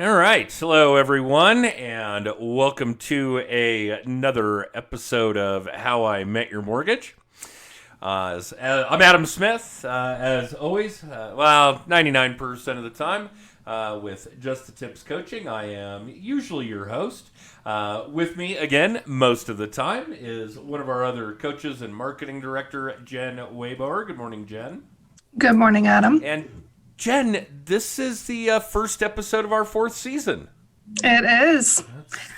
All right. Hello, everyone, and welcome to another episode of How I Met Your Mortgage. I'm Adam Smith, as always, 99% of the time, with Just the Tips Coaching. I am usually your host. With me, again, most of the time, is one of our other coaches and marketing director, Jen Weber. Good morning, Jen. Good morning, Adam. And Jen, this is the first episode of our fourth season. It is.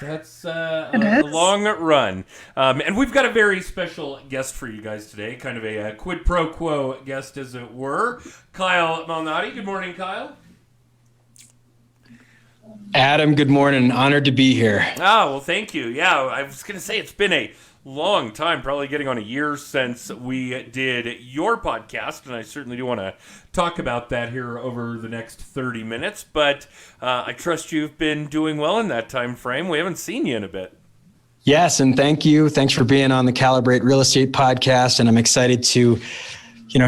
That's a long run. And we've got a very special guest for you guys today, kind of a quid pro quo guest, as it were. Kyle Malnati. Good morning, Kyle. Adam, good morning. Honored to be here. Oh, well, thank you. Yeah, I was going to say it's been a long time, probably getting on a year since we did your podcast, and I certainly do want to talk about that here over the next 30 minutes, but I trust you've been doing well in that time frame. We haven't seen you in a bit. Yes, and thank you. Thanks for being on the Calibrate Real Estate podcast, and I'm excited to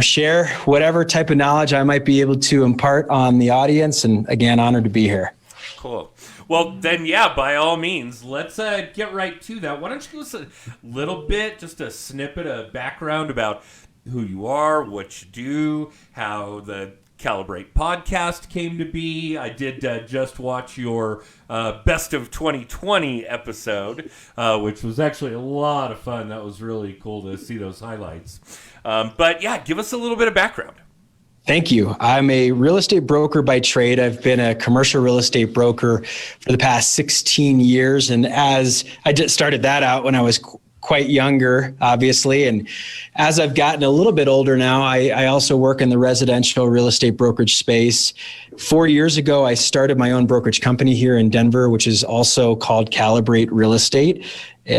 share whatever type of knowledge I might be able to impart on the audience, and again, honored to be here. Cool. Well, then, yeah, by all means, let's get right to that. Why don't you give us a little bit, just a snippet of background about who you are, what you do, how the Calibrate podcast came to be. I did just watch your Best of 2020 episode, which was actually a lot of fun. That was really cool to see those highlights. But, yeah, give us a little bit of background. Thank you. I'm a real estate broker by trade. I've been a commercial real estate broker for the past 16 years. And as I just started that out when I was quite younger, obviously. And as I've gotten a little bit older now, I also work in the residential real estate brokerage space. 4 years ago, I started my own brokerage company here in Denver, which is also called Calibrate Real Estate.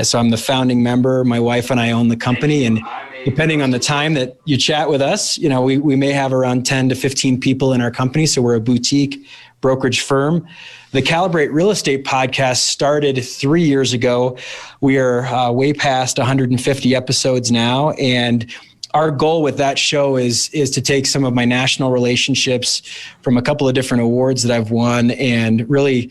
So I'm the founding member. My wife and I own the company. And depending on the time that you chat with us, we may have around 10 to 15 people in our company. So we're a boutique brokerage firm. The Calibrate Real Estate podcast started 3 years ago. We are way past 150 episodes now. And our goal with that show is to take some of my national relationships from a couple of different awards that I've won and really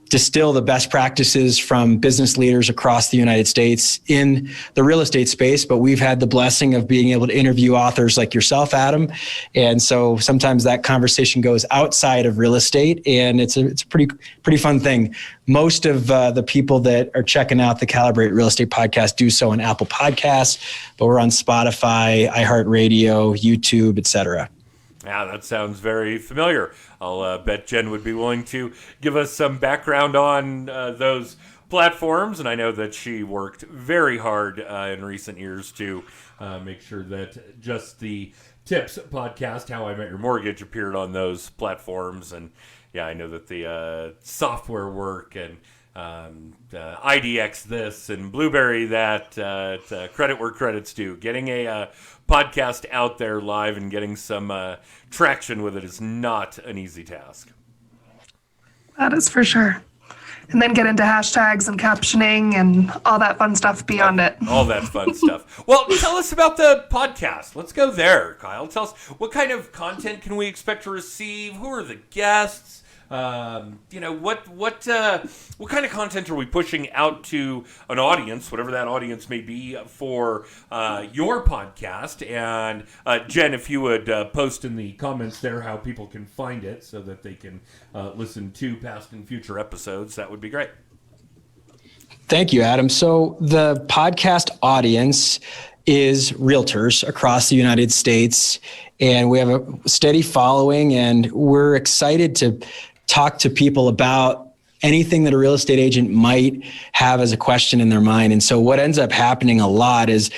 distill the best practices from business leaders across the United States in the real estate space. But we've had the blessing of being able to interview authors like yourself, Adam. And so sometimes that conversation goes outside of real estate, and it's a pretty fun thing. Most of the people that are checking out the Calibrate Real Estate podcast do so on Apple Podcasts, but we're on Spotify, iHeartRadio, YouTube, etc. Yeah, that sounds very familiar. I'll bet Jen would be willing to give us some background on those platforms. And I know that she worked very hard in recent years to make sure that Just the Tips podcast, How I Met Your Mortgage, appeared on those platforms. And yeah, I know that the software work and IDX this and Blueberry that, credit where credit's due. Getting a podcast out there live and getting some traction with it is not an easy task. That is for sure. And then get into hashtags and captioning and all that fun stuff beyond it. All that fun stuff. Well, tell us about the podcast. Let's go there, Kyle. Tell us, what kind of content can we expect to receive? Who are the guests? What kind of content are we pushing out to an audience, whatever that audience may be, for your podcast? And Jen, if you would post in the comments there how people can find it so that they can listen to past and future episodes, that would be great. Thank you, Adam. So the podcast audience is realtors across the United States, and we have a steady following, and we're excited to talk to people about anything that a real estate agent might have as a question in their mind. And so what ends up happening a lot is,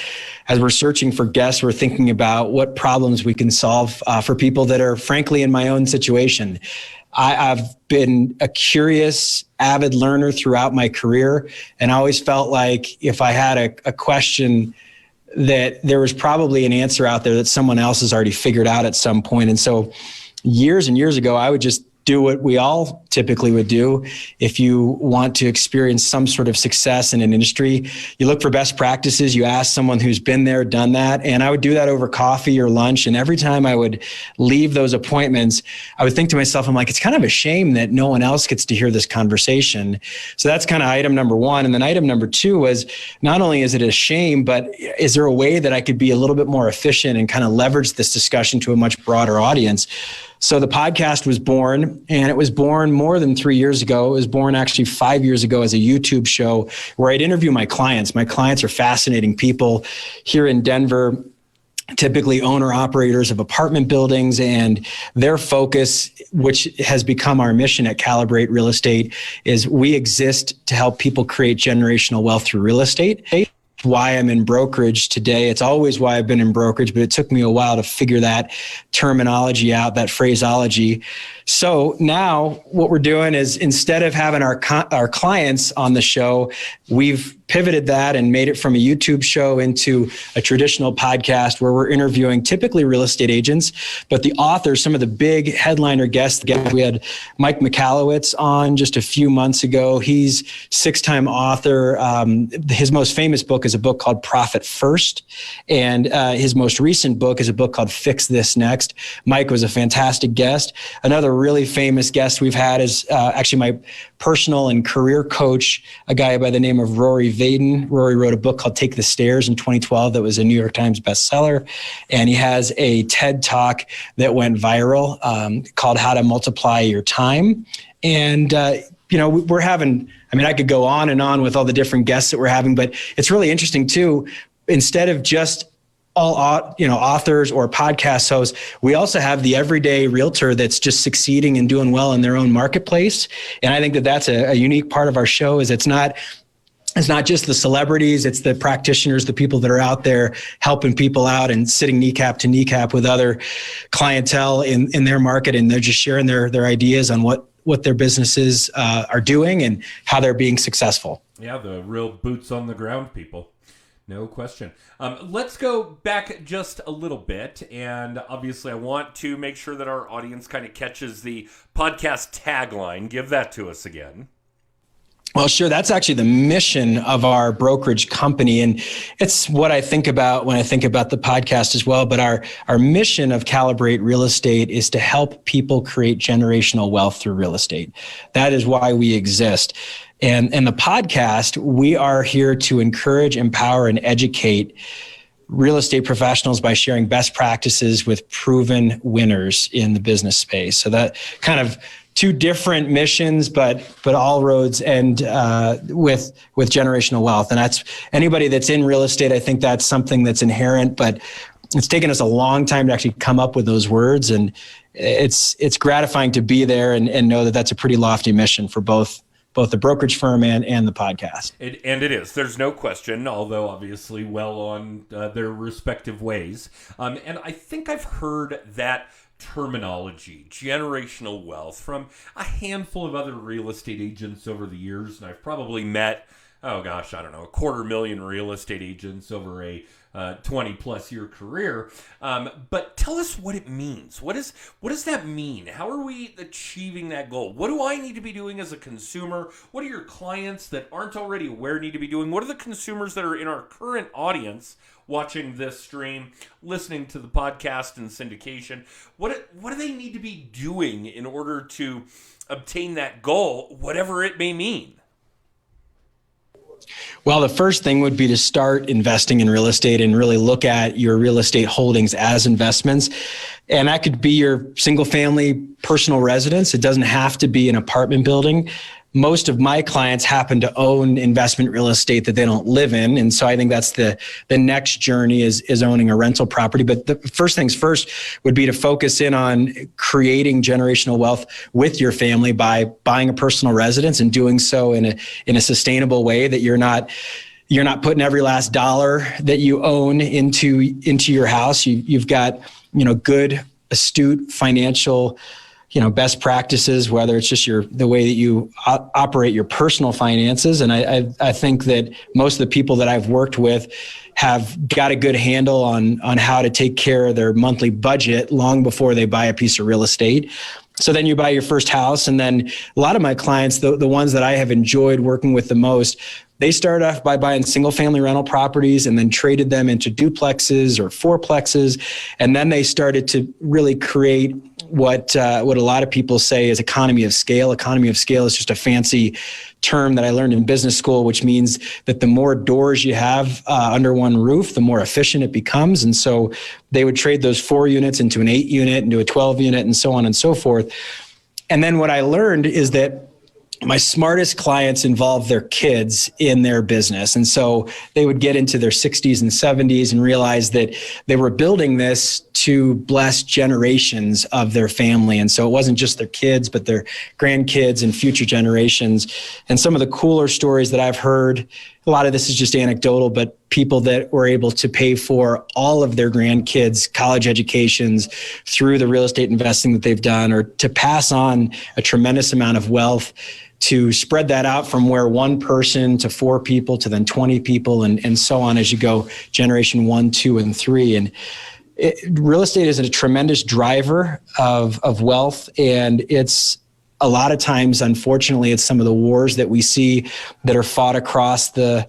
as we're searching for guests, we're thinking about what problems we can solve for people that are frankly in my own situation. I've been a curious, avid learner throughout my career, and I always felt like if I had a question, that there was probably an answer out there that someone else has already figured out at some point. And so years and years ago, I would just do what we all typically would do. If you want to experience some sort of success in an industry, you look for best practices, you ask someone who's been there, done that. And I would do that over coffee or lunch. And every time I would leave those appointments, I would think to myself, I'm like, it's kind of a shame that no one else gets to hear this conversation. So that's kind of item number one. And then item number two was, not only is it a shame, but is there a way that I could be a little bit more efficient and kind of leverage this discussion to a much broader audience? So the podcast was born, and it was born more than 3 years ago. It was born actually 5 years ago as a YouTube show where I'd interview my clients. My clients are fascinating people here in Denver, typically owner-operators of apartment buildings, and their focus, which has become our mission at Calibrate Real Estate, is we exist to help people create generational wealth through real estate. Why I'm in brokerage today. It's always why I've been in brokerage, but it took me a while to figure that terminology out, that phraseology. So now what we're doing is, instead of having our clients on the show, we've pivoted that and made it from a YouTube show into a traditional podcast where we're interviewing typically real estate agents, but the authors, some of the big headliner guests. We had Mike Michalowicz on just a few months ago. He's 6-time author. His most famous book is a book called Profit First. And his most recent book is a book called Fix This Next. Mike was a fantastic guest. Another really famous guest we've had is actually my personal and career coach, a guy by the name of Rory Vaden. Rory wrote a book called Take the Stairs in 2012 that was a New York Times bestseller. And he has a TED Talk that went viral called How to Multiply Your Time. And, we're having, I could go on and on with all the different guests that we're having, but it's really interesting too. Instead of just all authors or podcast hosts, we also have the everyday realtor that's just succeeding and doing well in their own marketplace. And I think that that's a unique part of our show. Is it's not just the celebrities, it's the practitioners, the people that are out there helping people out and sitting kneecap to kneecap with other clientele in their market, and they're just sharing their ideas on what their businesses are doing and how they're being successful. Yeah, the real boots on the ground people. No question. Let's go back just a little bit. And obviously, I want to make sure that our audience kind of catches the podcast tagline. Give that to us again. Well, sure. That's actually the mission of our brokerage company. And it's what I think about when I think about the podcast as well. But our mission of Calibrate Real Estate is to help people create generational wealth through real estate. That is why we exist. And the podcast, we are here to encourage, empower, and educate real estate professionals by sharing best practices with proven winners in the business space. So that kind of two different missions, but all roads end with generational wealth. And that's anybody that's in real estate. I think that's something that's inherent, but it's taken us a long time to actually come up with those words. And it's gratifying to be there and know that that's a pretty lofty mission for both the brokerage firm and the podcast. And it is. There's no question, although obviously well on their respective ways. And I think I've heard that terminology, generational wealth, from a handful of other real estate agents over the years. And I've probably met, 250,000 real estate agents over a 20 plus year career. But tell us what it means. What does that mean? How are we achieving that goal? What do I need to be doing as a consumer? What do your clients that aren't already aware need to be doing? What are the consumers that are in our current audience watching this stream, listening to the podcast and syndication? What do they need to be doing in order to obtain that goal, whatever it may mean? Well, the first thing would be to start investing in real estate and really look at your real estate holdings as investments. And that could be your single family personal residence. It doesn't have to be an apartment building. Most of my clients happen to own investment real estate that they don't live in. And so I think that's the next journey is owning a rental property. But the first things first would be to focus in on creating generational wealth with your family by buying a personal residence and doing so in a sustainable way that you're not putting every last dollar that you own into your house. You've got, good, astute financial best practices, whether it's just the way that you operate your personal finances. And I think that most of the people that I've worked with have got a good handle on how to take care of their monthly budget long before they buy a piece of real estate. So then you buy your first house. And then a lot of my clients, the ones that I have enjoyed working with the most, they started off by buying single family rental properties and then traded them into duplexes or fourplexes. And then they started to really create what a lot of people say is economy of scale. Economy of scale is just a fancy term that I learned in business school, which means that the more doors you have under one roof, the more efficient it becomes. And so they would trade those 4 units into an 8 unit, into a 12 unit, and so on and so forth. And then what I learned is that my smartest clients involved their kids in their business. And so they would get into their 60s and 70s and realize that they were building this to bless generations of their family. And so it wasn't just their kids, but their grandkids and future generations. And some of the cooler stories that I've heard, a lot of this is just anecdotal, but people that were able to pay for all of their grandkids' college educations through the real estate investing that they've done, or to pass on a tremendous amount of wealth, to spread that out from where 1 person to 4 people to then 20 people and so on as you go generation 1, 2, and 3. And real estate is a tremendous driver of wealth. And it's a lot of times, unfortunately, it's some of the wars that we see that are fought across the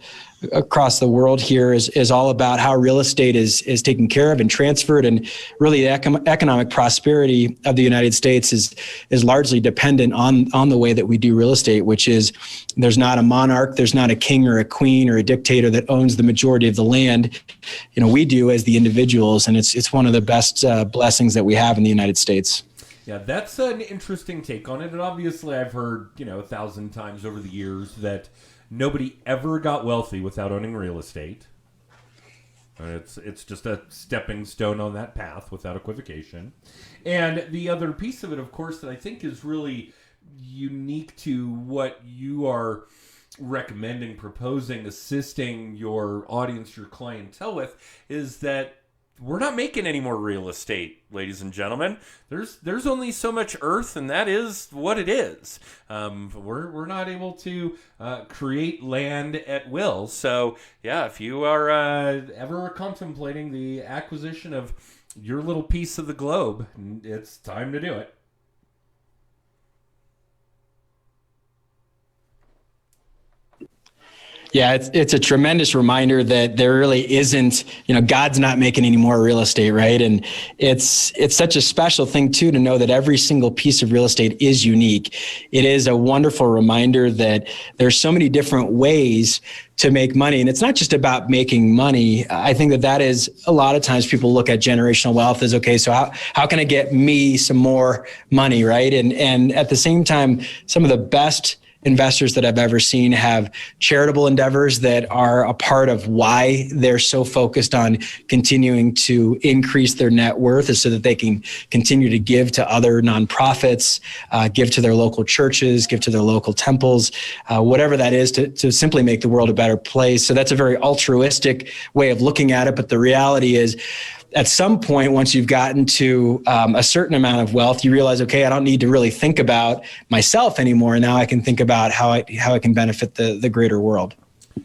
world here is all about how real estate is taken care of and transferred. And really the economic prosperity of the United States is largely dependent on the way that we do real estate, which is there's not a monarch, there's not a king or a queen or a dictator that owns the majority of the land. We do as the individuals, and it's one of the best blessings that we have in the United States. Yeah, that's an interesting take on it. And obviously I've heard, 1,000 times over the years that nobody ever got wealthy without owning real estate. It's just a stepping stone on that path without equivocation. And the other piece of it, of course, that I think is really unique to what you are recommending, proposing, assisting your audience, your clientele with, is that we're not making any more real estate, ladies and gentlemen. There's only so much earth, and that is what it is. We're not able to create land at will. So yeah, if you are ever contemplating the acquisition of your little piece of the globe, it's time to do it. Yeah, it's a tremendous reminder that there really isn't, God's not making any more real estate, right? And it's such a special thing too to know that every single piece of real estate is unique. It is a wonderful reminder that there's so many different ways to make money. And it's not just about making money. I think that is a lot of times people look at generational wealth as, okay, so how can I get me some more money, right? And at the same time, some of the best investors that I've ever seen have charitable endeavors that are a part of why they're so focused on continuing to increase their net worth, is so that they can continue to give to other nonprofits, give to their local churches, give to their local temples, whatever that is, to simply make the world a better place. So that's a very altruistic way of looking at it. But the reality is, at some point, once you've gotten to a certain amount of wealth, you realize, okay, I don't need to really think about myself anymore. Now I can think about how I can benefit the greater world.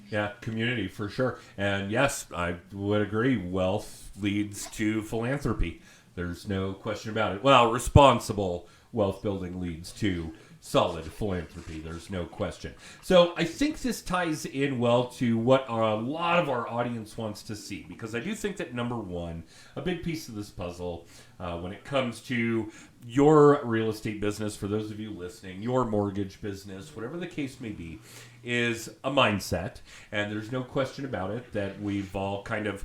Yeah, community for sure. And yes, I would agree. Wealth leads to philanthropy. There's no question about it. Well, responsible wealth building leads to solid philanthropy. There's no question. So I think this ties in well to what a lot of our audience wants to see, because I do think that, number one, a big piece of this puzzle when it comes to your real estate business, for those of you listening, your mortgage business, whatever the case may be, is a mindset. And there's no question about it that we've all kind of,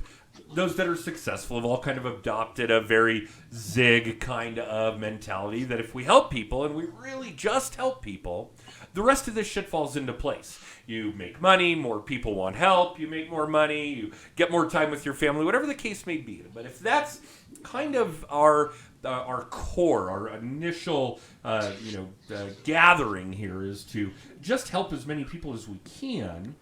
those that are successful have all kind of adopted a very zig kind of mentality that if we help people, and we really just help people, the rest of this shit falls into place. You make money, more people want help, you make more money, you get more time with your family, whatever the case may be. But if that's kind of our core, our initial gathering here is to just help as many people as we can,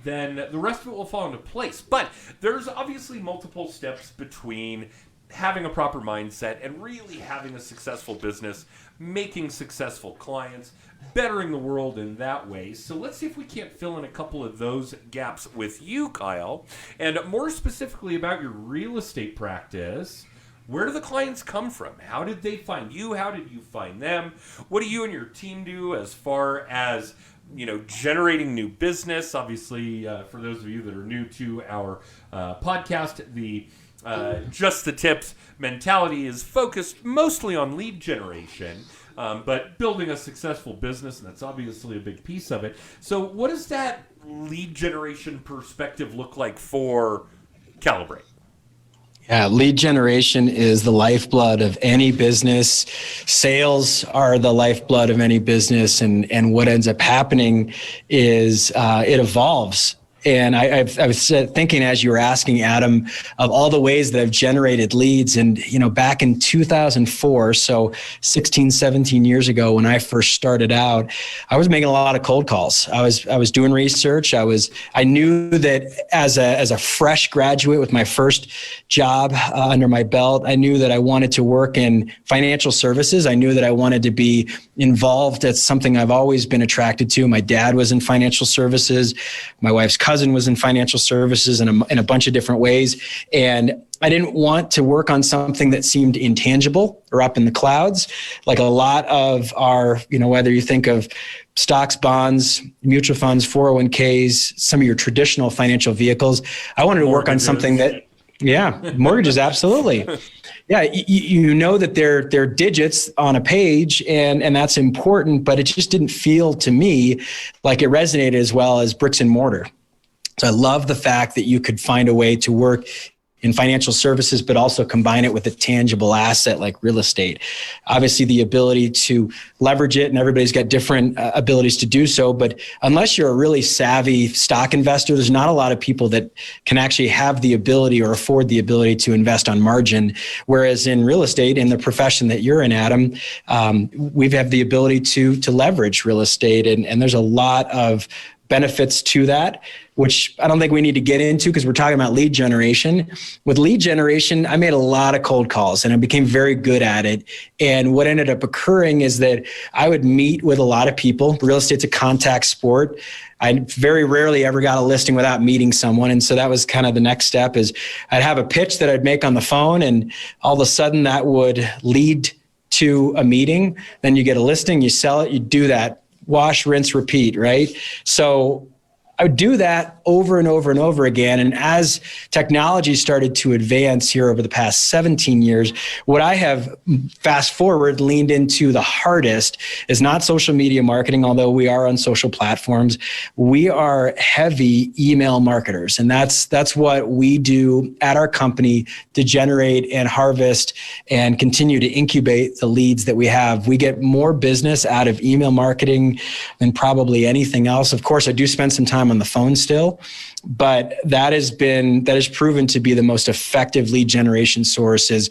then the rest of it will fall into place. But there's obviously multiple steps between having a proper mindset and really having a successful business, making successful clients, bettering the world in that way. So let's see if we can't fill in a couple of those gaps with you, Kyle. And more specifically about your real estate practice, where do the clients come from? How did they find you? How did you find them? What do you and your team do as far as generating new business? Obviously, for those of you that are new to our podcast, the Just the Tips mentality is focused mostly on lead generation, but building a successful business, and that's obviously a big piece of it. So what does that lead generation perspective look like for Calibrate? Yeah, lead generation is the lifeblood of any business. Sales are the lifeblood of any business. And what ends up happening is it evolves. And I was thinking as you were asking, Adam, of all the ways that I've generated leads. And, back in 2004, so 16, 17 years ago, when I first started out, I was making a lot of cold calls. I was doing research. I knew that as a fresh graduate with my first job under my belt, I knew that I wanted to work in financial services. I knew that I wanted to be involved. That's something I've always been attracted to. My dad was in financial services. My wife's cousin was in financial services in a bunch of different ways. And I didn't want to work on something that seemed intangible or up in the clouds. Like a lot of our, whether you think of stocks, bonds, mutual funds, 401ks, some of your traditional financial vehicles, I wanted to work on something that, mortgages, absolutely. Yeah, you know that they're digits on a page, and that's important, but it just didn't feel to me like it resonated as well as bricks and mortar. So I love the fact that you could find a way to work in financial services, but also combine it with a tangible asset like real estate. Obviously, the ability to leverage it, and everybody's got different abilities to do so. But unless you're a really savvy stock investor, there's not a lot of people that can actually have the ability or afford the ability to invest on margin. Whereas in real estate, in the profession that you're in, Adam, we have the ability to leverage real estate, and there's a lot of benefits to that, which I don't think we need to get into because we're talking about lead generation. With lead generation, I made a lot of cold calls and I became very good at it. And what ended up occurring is that I would meet with a lot of people. Real estate's a contact sport. I very rarely ever got a listing without meeting someone. And so that was kind of the next step is I'd have a pitch that I'd make on the phone, and all of a sudden that would lead to a meeting. Then you get a listing, you sell it, you do that. Wash, rinse, repeat, right? So I would do that over and over and over again. And as technology started to advance here over the past 17 years, what I have fast forward leaned into the hardest is not social media marketing, although we are on social platforms. We are heavy email marketers. And that's what we do at our company to generate and harvest and continue to incubate the leads that we have. We get more business out of email marketing than probably anything else. Of course, I do spend some time on the phone still, but that has proven to be the most effective lead generation source is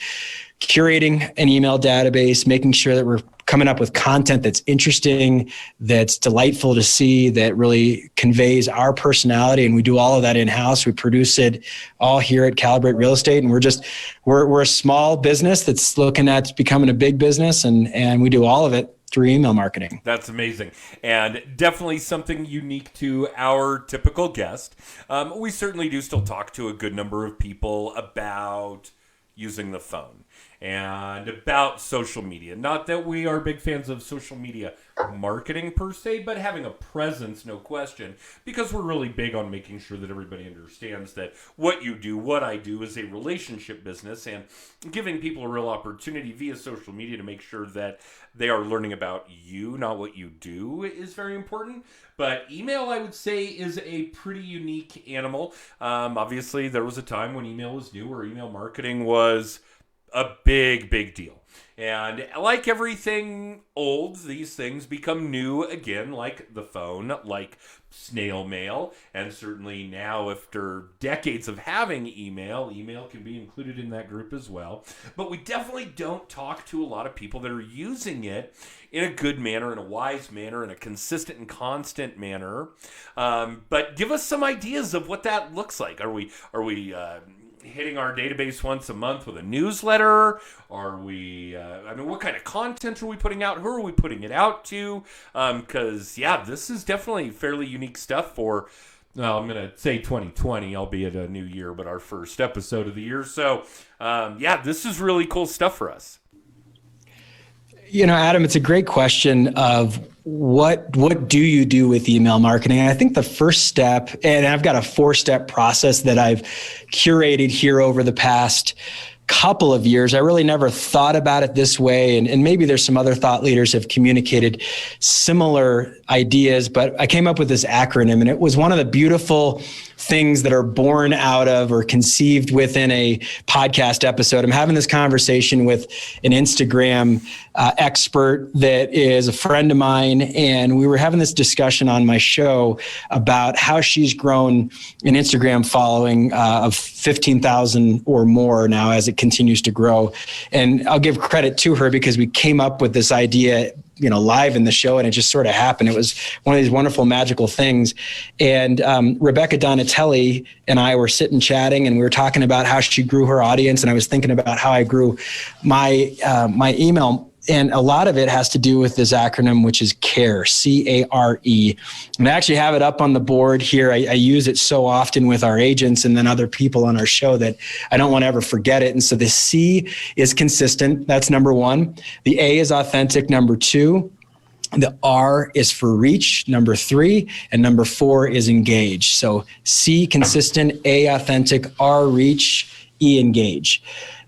curating an email database, making sure that we're coming up with content that's interesting, that's delightful to see, that really conveys our personality. And we do all of that in-house. We produce it all here at Calibrate Real Estate. And we're a small business that's looking at becoming a big business, and we do all of it through email marketing. That's amazing. And definitely something unique to our typical guest. We certainly do still talk to a good number of people about using the phone and about social media. Not that we are big fans of social media marketing per se, but having a presence, no question, because we're really big on making sure that everybody understands that what you do, what I do, is a relationship business, and giving people a real opportunity via social media to make sure that they are learning about you, not what you do, is very important. But email, I would say, is a pretty unique animal. Obviously, there was a time when email was new, or email marketing was a big, big deal. And like everything old, these things become new again, like the phone, like snail mail. And certainly now, after decades of having email can be included in that group as well. But we definitely don't talk to a lot of people that are using it in a good manner, in a wise manner, in a consistent and constant manner. But give us some ideas of what that looks like. Are we hitting our database once a month with a newsletter? Are we, what kind of content are we putting out? Who are we putting it out to? Because, this is definitely fairly unique stuff for well, I'm going to say 2020, albeit a new year, but our first episode of the year. So, this is really cool stuff for us. Adam, it's a great question of what do you do with email marketing? I think the first step, and I've got a 4-step process that I've curated here over the past couple of years. I really never thought about it this way. And maybe there's some other thought leaders have communicated similar ideas, but I came up with this acronym, and it was one of the beautiful things that are born out of or conceived within a podcast episode. I'm having this conversation with an Instagram expert that is a friend of mine, and we were having this discussion on my show about how she's grown an Instagram following of 15,000 or more now as it continues to grow. And I'll give credit to her because we came up with this idea live in the show, and it just sort of happened. It was one of these wonderful, magical things. And Rebecca Donatelli and I were sitting chatting, and we were talking about how she grew her audience. And I was thinking about how I grew my email. And a lot of it has to do with this acronym, which is CARE, C-A-R-E. And I actually have it up on the board here. I use it so often with our agents and then other people on our show that I don't want to ever forget it. And so the C is consistent. That's number 1. The A is authentic, number 2. The R is for reach, number 3, and number 4 is engage. So C, consistent, A, authentic, R, reach, E, engage.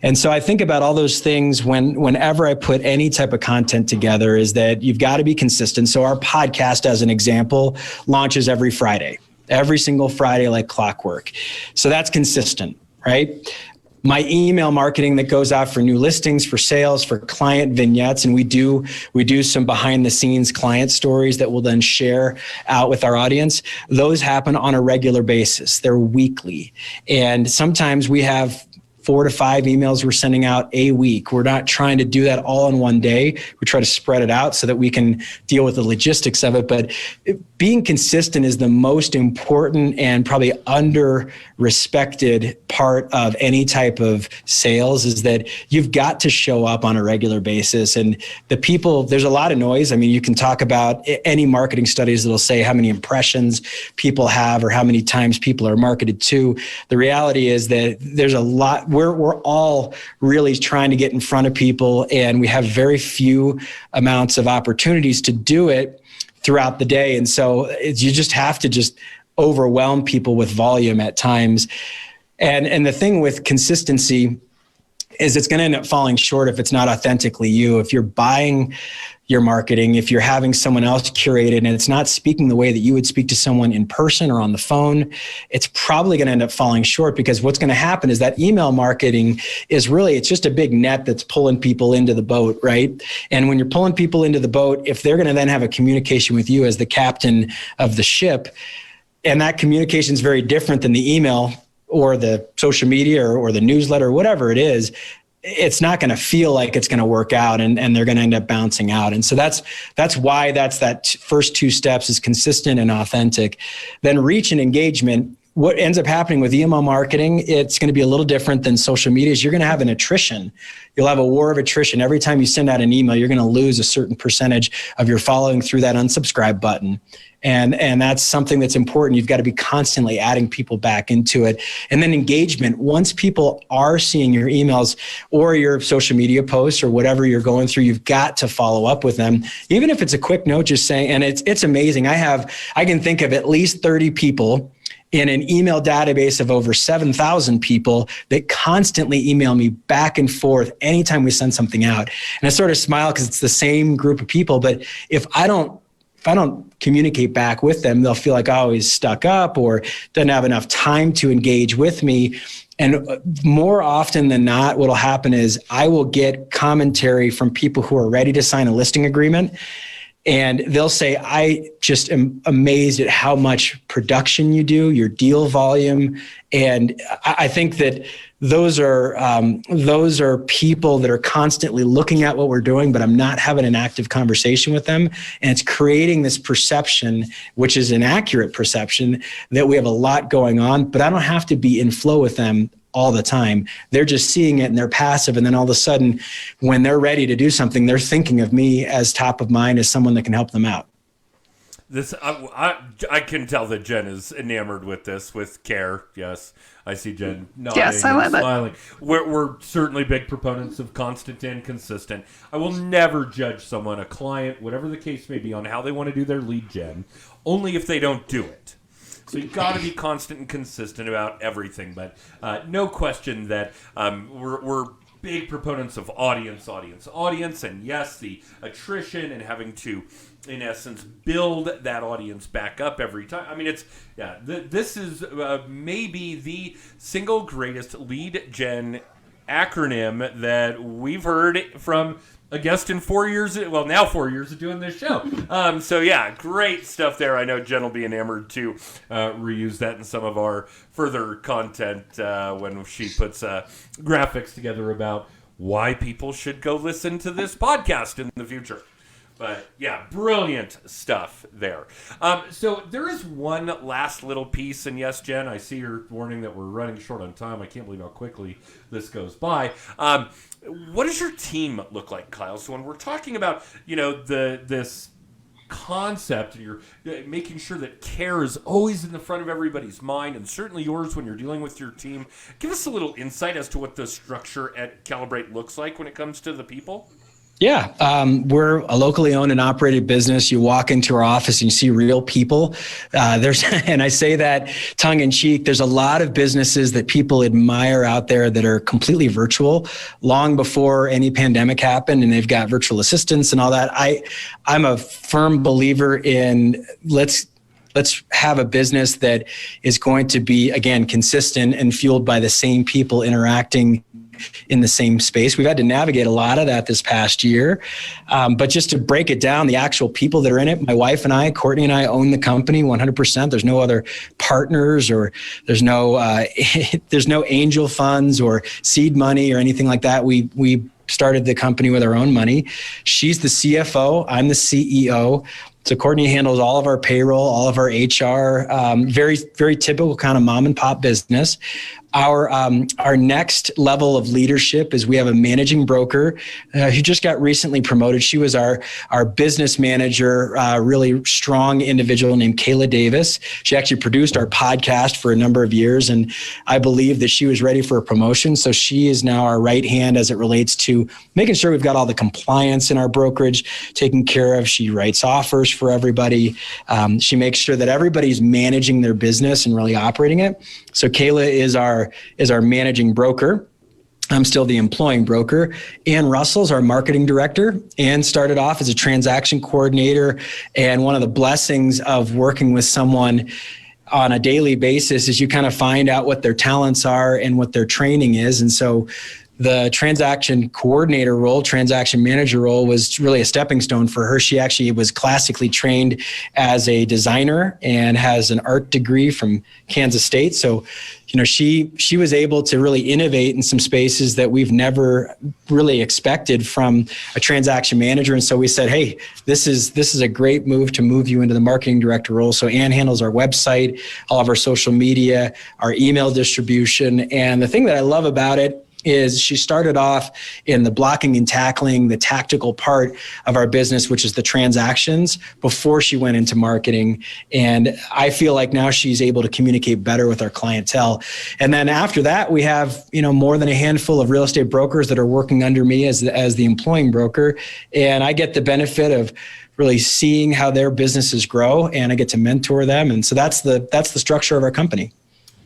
And so I think about all those things whenever I put any type of content together, is that you've got to be consistent. So our podcast, as an example, launches every Friday, every single Friday, like clockwork. So that's consistent, right? My email marketing that goes out for new listings, for sales, for client vignettes, and we do some behind the scenes client stories that we'll then share out with our audience. Those happen on a regular basis. They're weekly. And sometimes we have 4 to 5 emails we're sending out a week. We're not trying to do that all in one day. We try to spread it out so that we can deal with the logistics of it. But being consistent is the most important and probably under-respected part of any type of sales, is that you've got to show up on a regular basis. And the people, there's a lot of noise. I mean, you can talk about any marketing studies that'll say how many impressions people have or how many times people are marketed to. The reality is that there's a lot. We're all really trying to get in front of people, and we have very few amounts of opportunities to do it throughout the day. And so you just have to just overwhelm people with volume at times. And the thing with consistency is it's going to end up falling short if it's not authentically you. If you're buying your marketing, if you're having someone else curate it and it's not speaking the way that you would speak to someone in person or on the phone, it's probably going to end up falling short, because what's going to happen is that email marketing is really, it's just a big net that's pulling people into the boat, right? And when you're pulling people into the boat, if they're going to then have a communication with you as the captain of the ship, and that communication is very different than the email or the social media or the newsletter, or whatever it is, it's not going to feel like it's going to work out, and they're going to end up bouncing out. And so that's why that first 2 steps is consistent and authentic. Then reach and engagement. What ends up happening with email marketing, it's going to be a little different than social media, is you're going to have an attrition. You'll have a war of attrition. Every time you send out an email, you're going to lose a certain percentage of your following through that unsubscribe button. And that's something that's important. You've got to be constantly adding people back into it. And then engagement. Once people are seeing your emails or your social media posts or whatever you're going through, you've got to follow up with them. Even if it's a quick note, just saying, and it's amazing. I can think of at least 30 people in an email database of over 7,000 people that constantly email me back and forth anytime we send something out. And I sort of smile because it's the same group of people. But if I don't communicate back with them, they'll feel like, oh, he's stuck up or doesn't have enough time to engage with me. And more often than not, what'll happen is I will get commentary from people who are ready to sign a listing agreement. And they'll say, I just am amazed at how much production you do, your deal volume. And I think that those are people that are constantly looking at what we're doing, but I'm not having an active conversation with them. And it's creating this perception, which is an accurate perception, that we have a lot going on, but I don't have to be in flow with them all the time. They're just seeing it and they're passive. And then all of a sudden, when they're ready to do something, they're thinking of me as top of mind, as someone that can help them out. This I can tell that Jen is enamored with this with care. Yes, I see Jen nodding Yes, I love and it. smiling. We're certainly big proponents of constant and consistent. I will never judge someone, a client, whatever the case may be, on how they want to do their lead gen, only if they don't do it. So you've got to be constant and consistent about everything. But no question that we're big proponents of audience, and yes, the attrition and having to, in essence, build that audience back up every time. I mean, this is maybe the single greatest lead gen acronym that we've heard from a guest in 4 years, well, now 4 years of doing this show. So yeah, great stuff there. I know Jen will be enamored to reuse that in some of our further content when she puts graphics together about why people should go listen to this podcast in the future. But yeah, brilliant stuff there. So there is one last little piece, and yes, Jen, I see your warning that we're running short on time. I can't believe how quickly this goes by. What does your team look like, Kyle? So when we're talking about, this concept, and you're making sure that care is always in the front of everybody's mind, and certainly yours when you're dealing with your team, give us a little insight as to what the structure at Calibrate looks like when it comes to the people. Yeah, we're a locally owned and operated business. You walk into our office and you see real people. And I say that tongue in cheek, there's a lot of businesses that people admire out there that are completely virtual long before any pandemic happened, and they've got virtual assistants and all that. I'm a firm believer in let's have a business that is going to be, again, consistent and fueled by the same people interacting in the same space. We've had to navigate a lot of that this past year. But just to break it down, the actual people that are in it, my wife and I, Courtney and I, own the company 100%. There's no other partners, or there's no angel funds or seed money or anything like that. We started the company with our own money. She's the CFO. I'm the CEO. So Courtney handles all of our payroll, all of our HR, very, very typical kind of mom and pop business. Our next level of leadership is we have a managing broker who just got recently promoted. She was our business manager, really strong individual named Kayla Davis. She actually produced our podcast for a number of years, and I believe that she was ready for a promotion. So she is now our right hand as it relates to making sure we've got all the compliance in our brokerage taken care of. She writes offers for everybody. She makes sure that everybody's managing their business and really operating it. So Kayla is our managing broker. I'm still the employing broker. Ann Russell's our marketing director. Ann started off as a transaction coordinator, and one of the blessings of working with someone on a daily basis is you kind of find out what their talents are and what their training is. And so the transaction coordinator role, transaction manager role, was really a stepping stone for her. She actually was classically trained as a designer and has an art degree from Kansas State. So, she was able to really innovate in some spaces that we've never really expected from a transaction manager. And so we said, hey, this is a great move to move you into the marketing director role. So Ann handles our website, all of our social media, our email distribution. And the thing that I love about it is she started off in the blocking and tackling, the tactical part of our business, which is the transactions, before she went into marketing. And I feel like now she's able to communicate better with our clientele. And then after that, we have, more than a handful of real estate brokers that are working under me as the employing broker. And I get the benefit of really seeing how their businesses grow, and I get to mentor them. And so that's the structure of our company.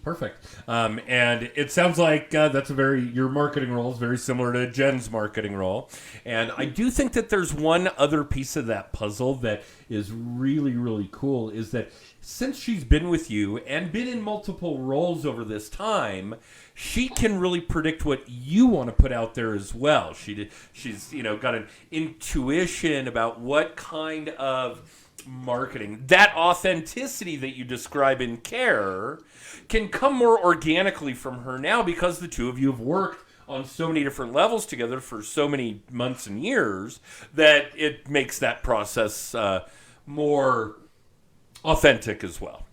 Perfect. And it sounds like your marketing role is very similar to Jen's marketing role. And I do think that there's one other piece of that puzzle that is really, really cool, is that since she's been with you and been in multiple roles over this time, she can really predict what you want to put out there as well. She's got an intuition about what kind of marketing, that authenticity that you describe in care, can come more organically from her now, because the two of you have worked on so many different levels together for so many months and years that it makes that process more authentic as well.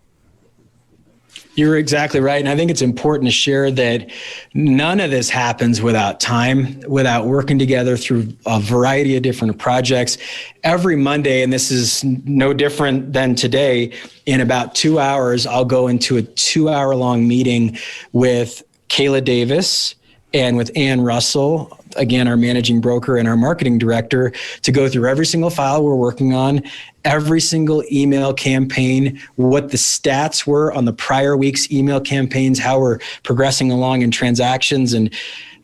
You're exactly right. And I think it's important to share that none of this happens without time, without working together through a variety of different projects. Every Monday, and this is no different than today, in about 2 hours, I'll go into a 2-hour-long meeting with Kayla Davis and with Ann Russell, again, our managing broker and our marketing director, to go through every single file we're working on, every single email campaign, what the stats were on the prior week's email campaigns, how we're progressing along in transactions. And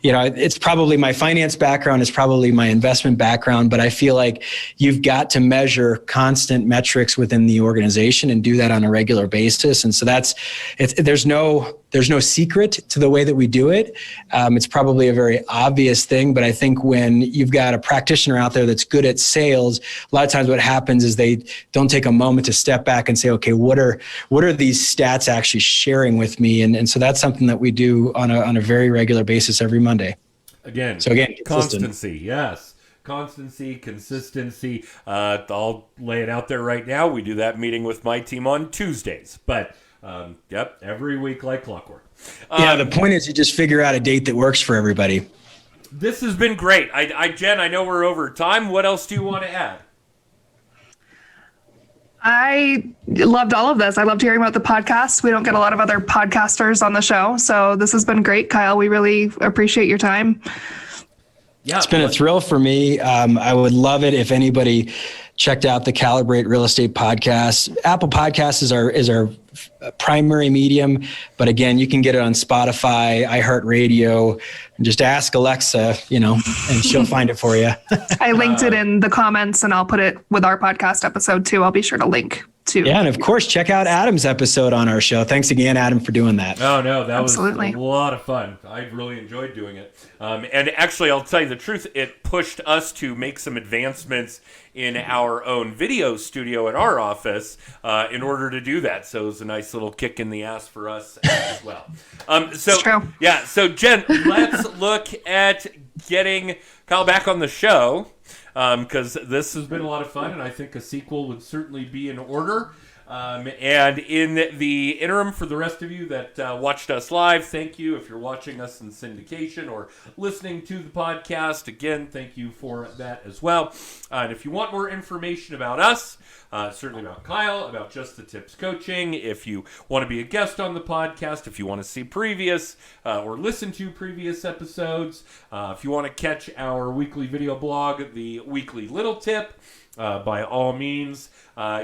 it's probably my finance background, it's probably my investment background, but I feel like you've got to measure constant metrics within the organization and do that on a regular basis. And so there's no secret to the way that we do it. It's probably a very obvious thing, but I think when you've got a practitioner out there that's good at sales, a lot of times what happens is they don't take a moment to step back and say, okay, what are these stats actually sharing with me? And so that's something that we do on a very regular basis every Monday. Again, consistent. Constancy, yes. Constancy, consistency. I'll lay it out there right now. We do that meeting with my team on Tuesdays, but every week like clockwork. The point is you just figure out a date that works for everybody. This has been great. Jen, I know we're over time. What else do you want to add? I loved all of this. I loved hearing about the podcast. We don't get a lot of other podcasters on the show, so this has been great, Kyle. We really appreciate your time. Yeah, it's been a thrill for me. I would love it if anybody checked out the Calibrate Real Estate Podcast. Apple Podcasts is our primary medium, but again, you can get it on Spotify, iHeartRadio, and just ask Alexa, and she'll find it for you. I linked it in the comments, and I'll put it with our podcast episode too. I'll be sure to link to. Yeah, and of course, check out Adam's episode on our show. Thanks again, Adam, for doing that. Oh, no, that Absolutely. was a lot of fun. I really enjoyed doing it. And actually, I'll tell you the truth, it pushed us to make some advancements in our own video studio at our office in order to do that. So it was a nice little kick in the ass for us as well. It's true. Yeah, so Jen, let's look at getting Kyle back on the show because this has been a lot of fun, and I think a sequel would certainly be in order. And in the interim, for the rest of you that watched us live, thank you. If you're watching us in syndication or listening to the podcast, again, thank you for that as well. And if you want more information about us, certainly about Kyle, about Just the Tips Coaching, if you want to be a guest on the podcast, if you want to see previous or listen to previous episodes, if you want to catch our weekly video blog, the Weekly Little Tip, by all means,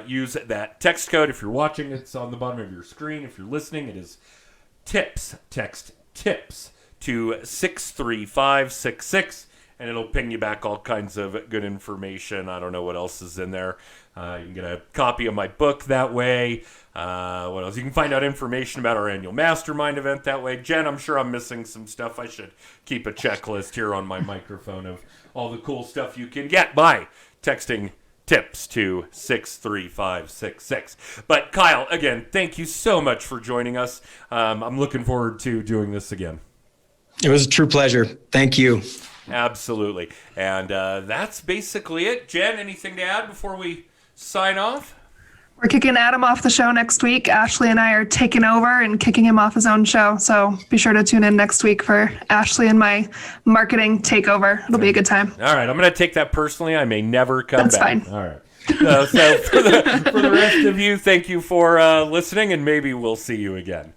use that text code. If you're watching, it's on the bottom of your screen. If you're listening, it is TIPS. Text TIPS to 63566, and it'll ping you back all kinds of good information. I don't know what else is in there. You can get a copy of my book that way. What else? You can find out information about our annual mastermind event that way. Jen, I'm sure I'm missing some stuff. I should keep a checklist here on my microphone of all the cool stuff you can get by texting TIPS to 63566. But Kyle, again, thank you so much for joining us. I'm looking forward to doing this again. It was a true pleasure. Thank you. Absolutely. And that's basically it. Jen, anything to add before we sign off? We're kicking Adam off the show next week. Ashley and I are taking over and kicking him off his own show. So be sure to tune in next week for Ashley and my marketing takeover. It'll be a good time. All right. I'm going to take that personally. I may never come That's back. fine. All right. So for the rest of you, thank you for listening, and maybe we'll see you again.